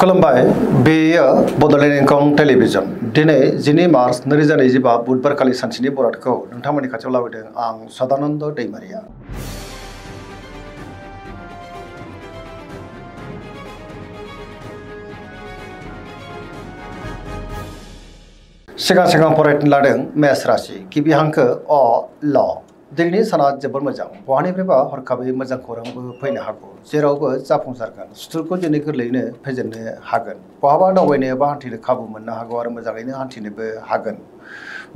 खुलुमबाय बेयो बड'लेण्ड इंखं टेलिभिजन दिनै 12 मार्च 2025 बुधबार खालि सानसेनि बरादखौ नोंथांमोननि खाथियाव लाबोदों आं सदानन्द दैमारिया। सिगां फरायनो लादों मेष राशि गिबि हांखो अ ल दिनैनि साना जोबोर मोजां बहानिफ्रायबा हरखाबै मोजां खौरांबो फैनो हागौ जेरावबो जाफुंसारगोन सुथुरखौ दिनै गोरलैयैनो फेजेननो हागोन बहाबा दावबायनो बा हान्थिनो खाबु मोननो हागौ आरो मोजाङैनो हान्थिनोबो हागोन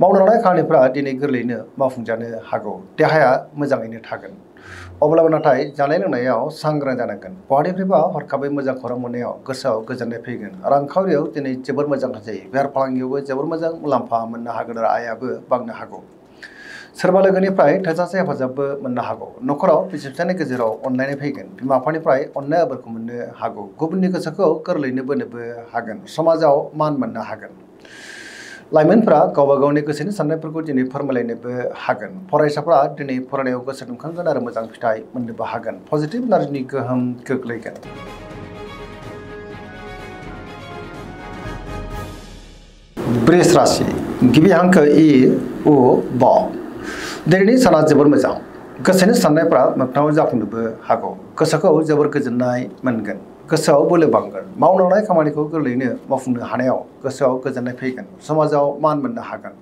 मावनो लानाय खामानिफ्रा दिनै गोरलैयैनो मावफुंजानो हागौ देहाया मोजाङैनो थागोन अब्लाबो नाथाय जानाय लोंनायाव सांग्रां जानांगोन बहानिफ्रायबा हरखाबै मोजां खौरां मोननायाव गोसोआव गोजोननाय फैगोन रांखावरियाव दिनै जोबोर मोजां जायो बेफार फालांगियावबो जोबोर मोजां मुलाम्फा मोननो हागोन आरो आयाबो बांनो हागौ सोरबा लोगोनिफ्राय थोजासे हेफाजाबबो मोननो हागौ नखराव बिसि फिसायनि गेजेराव अनलायनाय फैगोन बिमा बिफानिफ्राय अननाय आबोरखौ मोननो हागौ गुबुननि गोसोखौ गोरलैयैनो बोनोबो हागोन समाजाव मान मोननो हागोन लाइमोनफोरा गावबा गावनि गोसोनि साननायफोरखौ दिनै फोरमायलायनोबो हागोन फरायसाफोरा दिनै फरायनायाव गोसो दुंखांगोन आरो मोजां फिथाइ मोननोबो हागोन पजिटिभ एनार्जिनि गोहोम गोग्लैगोन। वृष राशि गिबि हांखो इ उ ब दिनैनि साना जोबोर मोजां गोसोनि साननायफ्रा मोगथाङाव जाफुंनोबो हागौ गोसोखौ जोबोर गोजोननाय मोनगोन गोसोआव बोलो बांगोन मावनो लानाय खामानिखौ गोरलैयैनो मावफुंनो हानायाव गोसोआव गोजोननाय फैगोन समाजाव मान मोननो हागोन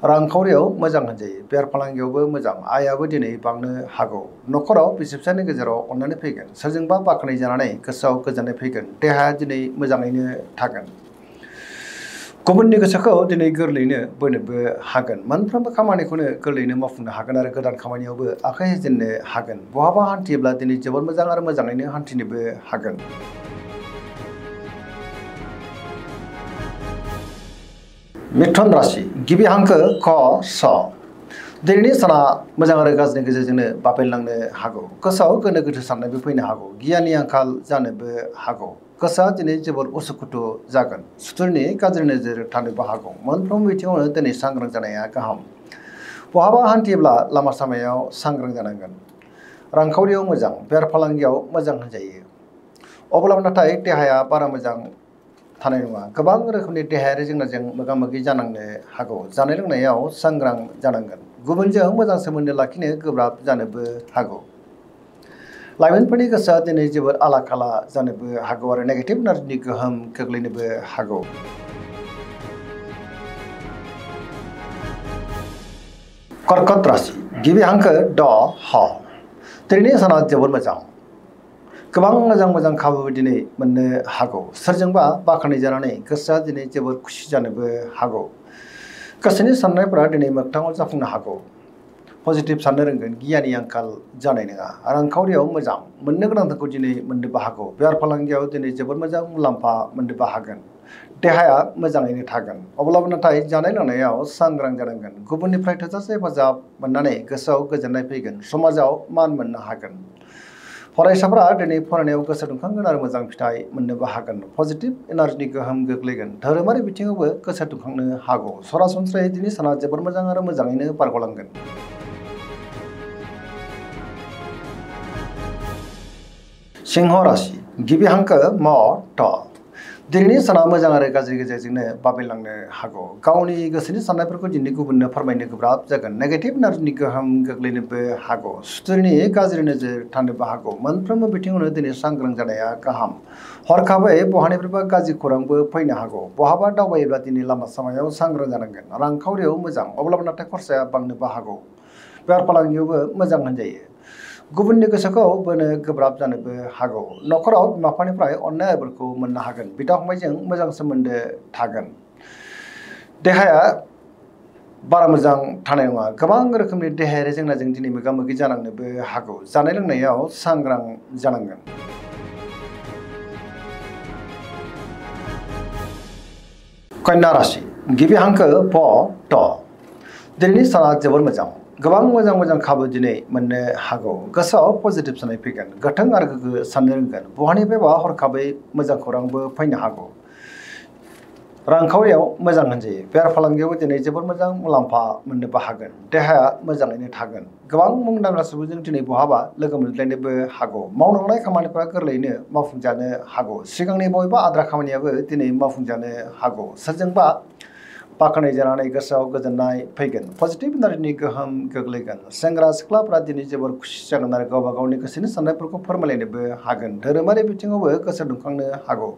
रांखावरियाव मोजां होनजायो बेफार फालांगियावबो मोजां आयाबो दिनै बांनो हागौ नखराव बिसि फिसायनि गेजेराव अननानै फैगोन सोरजोंबा बाख्नाय जानानै गोसोआव गोजोननाय फैगोन देहाया दिनै मोजाङैनो थागोन गुबुननि गोसोखौ दिनै गोरलैयैनो बोनोबो हागोन मोनफ्रोमबो खामानिखौनो गोरलैयैनो मावफुंनो हागोन आरो गोदान खामानियावबो आखाइ होजेननो हागोन बहाबा हान्थियोब्ला दिनै जोबोर मोजां आरो मोजाङैनो हान्थिनोबो हागोन। मिथुन राशि गिबि हांखो क स दिनैनि साना मोजां आरो गाज्रिनि गेजेरजोंनो बाबेनलांनो हागौ गोसोआव गोनो गोथो साननायबो फैनो हागौ गियाननि आंखाल जानोबो हागौ गोसोआ दिनै जोबोर उसुखुथु जागोन सुथुरनि गाज्रि नोजोर थानोबो हागौ मोनफ्रोमबो बिथिङावनो दिनै सांग्रां जानाया गाहाम बहाबा हान्थियोब्ला लामा सामायाव सांग्रां जानांगोन रांखावरियाव मोजां बेफार फालांगियाव मोजां होनजायो अब्लाबो नाथाय देहाया बारा मोजां थानाय नङा गोबां रोखोमनि देहायारि जेंनाजों मोगा मोगि जानांनो हागौ जानाय लोंनायाव सांग्रां जानांगोन गुबुनजों मोजां सोमोन्दो लाखिनो गोब्राब जानोबो हागौ लाइमोनफोरनि गोसोआ दिनै जोबोर आला खाला जानोबो हागौ आरो नेगेटिभ एनार्जिनि गोहोम गोग्लैनोबो हागौ। कर्कट राशि गिबि हांखो ड ह दिनैनि साना जोबोर मोजां गोबां मोजां खाबु दिनै मोननो हागौ सोरजोंबा बाख्नाय जानानै गोसोआ दिनै जोबोर खुसि जानोबो हागौ गोसोनि साननायफोरा दिनै मोगथाङाव जाफुंनो हागौ पजिटिभ साननो रोंगोन गियाननि आंखाल जानाय नङा रांखावरियाव मोजां मोननो गोनांफोरखौ दिनै मोननोबो हागौ बेफार फालांगियाव दिनै जोबोर मोजां मुलाम्फा मोननोबो हागोन देहाया मोजाङैनो थागोन अब्लाबो नाथाय जानाय लोंनायाव सांग्रां जानांगोन गुबुननिफ्राय थोजासे हेफाजाब मोननानै गोसोआव गोजोननाय फैगोन समाजाव मान मोननो हागोन फरायसाफोरा दिनै फरायनायाव गोसो दुंखांगोन आरो मोजां फिथाइ मोननोबो हागोन पजिटिभ एनार्जिनि गोहोम गोग्लैगोन धोरोमारि बिथिङावबो गोसो दुंखांनो हागौ सरासनस्रायै दिनै साना जोबोर मोजां आरो मोजाङैनो बारग'लांगोन। सिंह राशि गिबि हांखो म ट दिनैनि साना मोजां आरो गाज्रि गेजेरजोंनो बाबेनलांनो हागौ गावनि गोसोनि साननायफोरखौ दिनै गुबुननो फोरमायनो गोब्राब जागोन नेगेटिभ एनार्जिनि गोहोम गोग्लैनोबो हागौ सुथुरनि गाज्रि नोजोर थानोबो हागौ मोनफ्रोमबो बिथिङावनो दिनै सांग्रां जानाया गाहाम हरखाबै बहानिफ्रायबा गाज्रि खौरांबो फैनो हागौ बहाबा दावबायोब्ला दिनै लामा सामायाव सांग्रां जानांगोन रांखावरियाव मोजां अब्लाबो नाथाय खरसाया बांनोबो हागौ बेफार फालांगियावबो मोजां होनजायो गुबुननि गोसोखौ बोनो गोब्राब जानोबो हागौ नखराव बिमा बिफानिफ्राय अननाय आबोरखौ मोननो हागोन बिदा फंबायजों मोजां सोमोन्दो थागोन देहाया बारा मोजां थानाय नङा गोबां रोखोमनि देहायारि जेंनाजों दिनै मोगा मोगि जानांनोबो हागौ जानाय लोंनायाव सांग्रां जानांगोन। कन्या राशि गिबि हांखो प ट दिनैनि साना जोबोर मोजां गोबां मोजां खाबु दिनै मोननो हागौ गोसोआव पजिटिभ साननाय फैगोन गोथों आरो गोग्गो साननो रोंगोन बहानिफ्रायबा हरखाबै मोजां खौरांबो फैनो हागौ रांखावरियाव मोजां होनजायो बेफार फालांगियावबो दिनै जोबोर मोजां मुलाम्फा मोननोबो हागोन देहाया मोजाङैनो थागोन गोबां मुंदांखा सुबुंजों दिनै बहाबा लोगो मोनज्लायनोबो हागौ मावलांनाय खामानिफ्रा गोरलैयैनो मावफुंजानो हागौ सिगांनि बबेबा आद्रा खामानियाबो दिनै मावफुंजानो हागौ सोरजोंबा बाखनाय जानानै गोसोआव गोजोननाय फैगोन पजिटिभ इनार्जिनि गोहोम गोग्लैगोन सेंग्रा सिख्लाफ्रा दिनै जोबोर खुसि जागोन आरो गावबा गावनि गोसोनि साननायफोरखौ फोरमायलायनोबो हागोन धोरोमारि बिथिङावबो गोसो दुंखांनो हागौ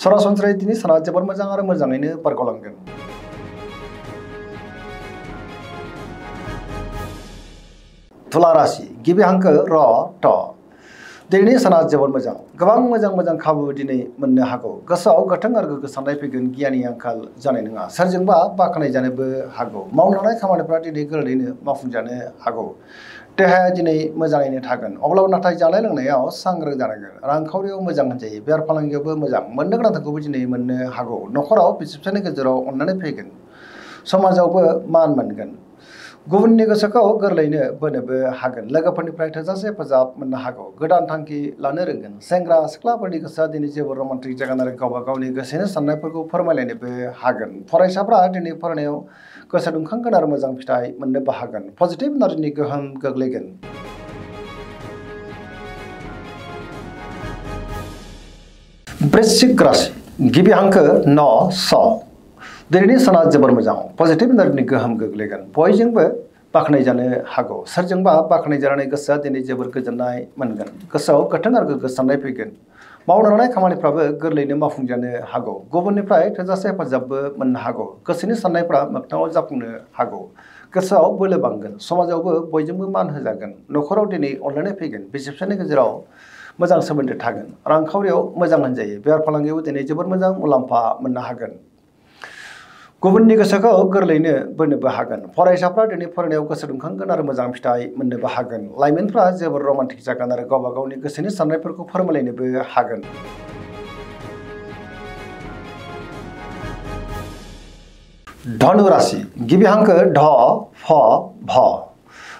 सरासनस्रायै दिनै साना जोबोर मोजां आरो मोजाङैनो बारग'लांगोन तुला राशि गिबि हांखो र ट दिनैनि साना जोबोर मोजां गोबां मोजां खाबु दिनै मोननो हागौ गोसोआव गोथों आरो गोग्गो साननाय फैगोन गियाननि आंखाल जानाय नङा सोरजोंबा बाखनाय जानोबो हागौ मावलांनाय खामानिफ्रा दिनै गोरलैयैनो मावफुंजानो हागौ देहाया दिनै मोजाङैनो थागोन अब्लाबो नाथाय जानाय लोंनायाव सांग्रां जानांगोन रांखावरियाव मोजां होनजायो बेफार फालांगियावबो मोजां मोननो गोनांखौबो दिनै मोननो हागौ न'खराव बिसि फिसायनि गेजेराव अननानै फैगोन समाजावबो मान मोनगोन गुबुननि गोसोखौ गोरलैयैनो बोनोबो हागोन लोगोफोरनिफ्राय थोजासे हेफाजाब मोननो हागौ गोदान थांखि लानो रोंगोन सेंग्रा सिख्लाफोरनि गोसोआ दिनै जोबोर रमान्टिक जागोन आरो गावबा गावनि गोसोनि साननायफोरखौ फोरमायलायनोबो हागोन फरायसाफ्रा दिनै फरायनायाव गोसो दुंखांगोन आरो मोजां फिथाइ मोननोबो हागोन पजिटिभ इनार्जिनि गोहोम गोग्लैगोन वृश्चिक राशि गिबि हांखो न स दिनैनि साना जोबोर मोजां पजिटिभ इनार्जिनि गोहोम गोग्लैगोन बयजोंबो बाखनाय जानो हागौ सोरजोंबा बाखनाय जानानै गोसोआ दिनै जोबोर गोजोननाय मोनगोन गोसोआव गोथों आरो गोग्गो साननाय फैगोन मावनो लानाय खामानिफ्राबो गोरलैयैनो मावफुंजानो हागौ गुबुननिफ्राय थोजासे हेफाजाबबो मोननो हागौ गोसोनि साननायफ्रा मोगथाङाव जाफुंनो हागौ गोसोआव बोलो बांगोन समाजावबो बयजोंबो मान होजागोन न'खराव दिनै अनलायनाय फैगोन बिसि फिसायनि गेजेराव मोजां सोमोन्दो थागोन रांखावरियाव मोजां होनजायो बेफार फालांगियाव दिनै जोबोर मोजां मुलाम्फा मोननो हागोन गुबुननि गोसोखौ गोरलैयैनो बोनोबो हागोन फरायसाफ्रा दिनै फरायनायाव गोसो दुंखांगोन आरो मोजां फिथाइ मोननोबो हागोन लाइमोनफ्रा जोबोर रमान्टिक जागोन आरो गावबा गावनि गोसोनि साननायफोरखौ फोरमायलायनोबो हागोन धनु राशि गिबि हांखो ढ फ भ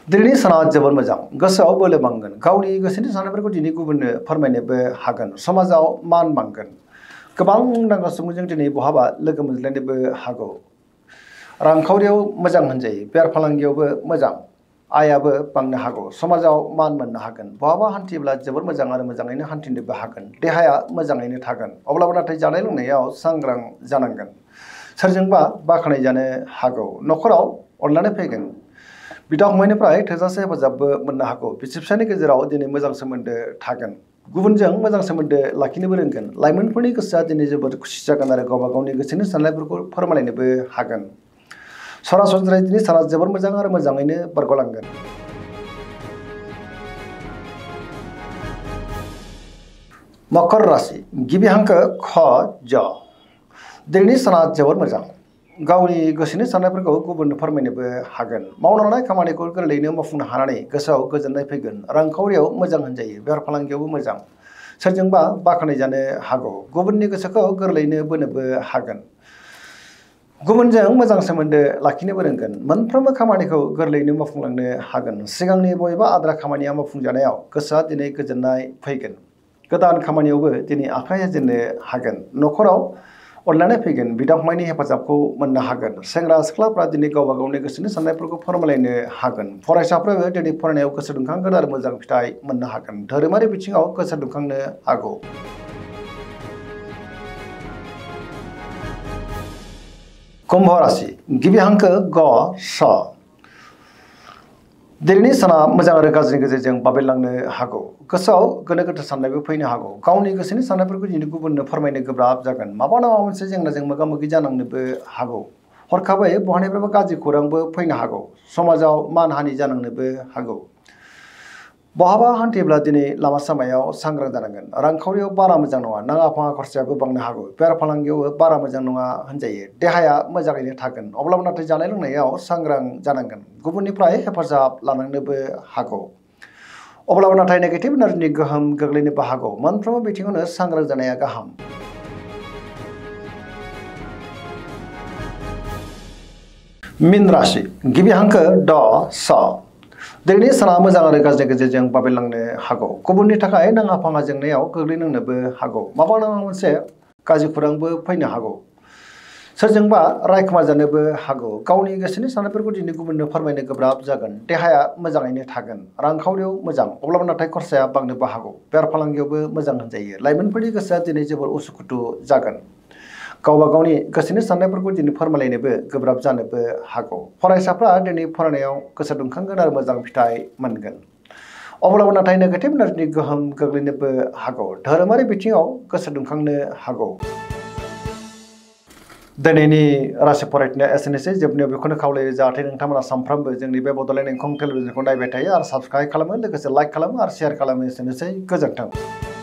दिनैनि साना जोबोर मोजां गोसोआव बोलो बांगोन गावनि गोसोनि साननायफोरखौ दिनै गुबुननो फोरमायनोबो हागोन समाजाव मान बांगोन गोबां मुंदांखा सुबुंजों दिनै बहाबा लोगो मोनज्लायनोबो हागौ रांखावरियाव मोजां होनजायो बेफार फालांगियावबो मोजां आयाबो बांनो हागौ समाजाव मान मोननो हागोन बहाबा हान्थियोब्ला जोबोर मोजां आरो मोजाङैनो हान्थिनोबो हागोन देहाया मोजाङैनो थागोन अब्लाबो नाथाय जानाय लोंनायाव सांग्रां जानांगोन सोरजोंबा बाखनाय जानो हागौ न'खराव अनलायनाय फैगोन बिदा फंबायनिफ्राय थोजासे हेफाजाबबो मोननो हागौ बिसि फिसायनि गेजेराव दिनै मोजां सोमोन्दो थागोन गुबुनजों मोजां सोमोन्दो लाखिनोबो रोंगोन लाइमोनफोरनि गोसोआ दिनै जोबोद खुसि जागोन आरो गावबा गावनि गोसोनि साननायफोरखौ फोरमायलायनोबो हागोन सरासनस्रायै दिनै साना जोबोर मोजां आरो मोजाङैनो बारग'लांगोन मकर राशि गिबि हांखो ख ज दिनैनि साना जोबोर मोजां गावनि गोसोनि साननायफोरखौ गुबुननो फोरमायनोबो हागोन मावनो लानाय खामानिखौ गोरलैयैनो मावफुंनो हानानै गोसोआव गोजोननाय फैगोन रांखावरियाव मोजां होनजायो बेफार फालांगियावबो मोजां सोरजोंबा बाखनाय जानो हागौ गुबुननि गोसोखौ गोरलैयैनो बोनोबो हागोन गुबुनजों मोजां सोमोन्दो लाखिनोबो रोंगोन मोनफ्रोमबो खामानिखौ गोरलैयैनो मावफुंलांनो हागोन सिगांनि बबेबा आद्रा खामानिया मावफुंजानायाव गोसोआ दिनै गोजोननाय फैगोन गोदान खामानियावबो दिनै आखाइ होजेननो हागोन न'खराव अनलायनाय फैगोन बिदा फंबायनि हेफाजाबखौ मोननो हागोन सेंग्रा सिख्लाफ्रा दिनै गावबा गावनि गोसोनि साननायफोरखौ फोरमायलायनो हागोन फरायसाफ्राबो दिनै फरायनायाव गोसो दुंखांगोन आरो मोजां फिथाइ मोननो हागोन धोरोमारि बिथिङाव गोसो दुंखांनो हागौ कुम्भ राशि गिबि हांखो ग स दिनैनि साना मोजां आरो गाज्रिनि गेजेरजों बाबेनलांनो हागौ गोसोआव गोनो गोथो साननायबो फैनो हागौ गावनि गोसोनि साननायफोरखौ दिनै गुबुननो फोरमायनो गोब्राब जागोन माबा नङा मोनसे जेंनाजों मोगा मोगि जानांनोबो हागौ हरखाबै बहानिफ्रायबा गाज्रि खौरांबो फैनो हागौ समाजाव मानहानि जानांनोबो हागौ बहाबा हान्थियोब्ला दिनै लामा सामायाव सांग्रां जानांगोन रांखावरियाव बारा मोजां नङा नाङा फाङा खरसायाबो बांनो हागौ बेफार फालांगियावबो बारा मोजां नङा होनजायो देहाया मोजाङैनो थागोन अब्लाबो नाथाय जानाय लोंनायाव सांग्रां जानांगोन गुबुननिफ्राय हेफाजाब लानांनोबो हागौ अब्लाबो नाथाय नेगेटिभ इनार्जिनि गोहोम गोग्लैनोबो हागौ मोनफ्रोमबो बिथिङावनो सांग्रां जानाया गाहाम मीन राशि गिबि हांखो ड स दिनैनि साना मोजां आरो गाज्रिनि गेजेरजों बाबेनलांनो हागौ गुबुननि थाखाय नाङा फाङा जेंनायाव गोग्लैनांनोबो हागौ माबा नङा मोनसे गाज्रि खौरांबो फैनो हागौ सोरजोंबा रायखोमा जानोबो हागौ गावनि गोसोनि साननायफोरखौ दिनै गुबुननो फोरमायनो गोब्राब जागोन देहाया मोजाङैनो थागोन रांखावरियाव मोजां अब्लाबो नाथाय खरसाया बांनोबो हागौ बेफार फालांगियावबो मोजां होनजायो लाइमोनफोरनि गोसोआ दिनै जोबोर उसुखुथु जागोन गावबा गावनि गोसोनि साननायफोरखौ दिनै फोरमायलायनोबो गोब्राब जानोबो हागौ फरायसाफ्रा दिनै फरायनायाव गोसो दुंखांगोन आरो मोजां फिथाइ मोनगोन अब्लाबो नाथाय नेगेटिभ एनार्जिनि गोहोम गोग्लैनोबो हागौ धोरोमारि बिथिङाव गोसो दुंखांनो हागौ दिनैनि राशि फरायथिनाया एसेनोसै जोबनायाव बेखौनो खावलायो जाहाथे नोंथांमोना सानफ्रोमबो जोंनि बे बड'लेण्ड इंखं टेलिभिजनखौ नायबाय थायो आरो साबस्क्राइब खालामो लोगोसे लाइक खालामो आरो शेयार खालामो एसेनोसै गोजोन्थों।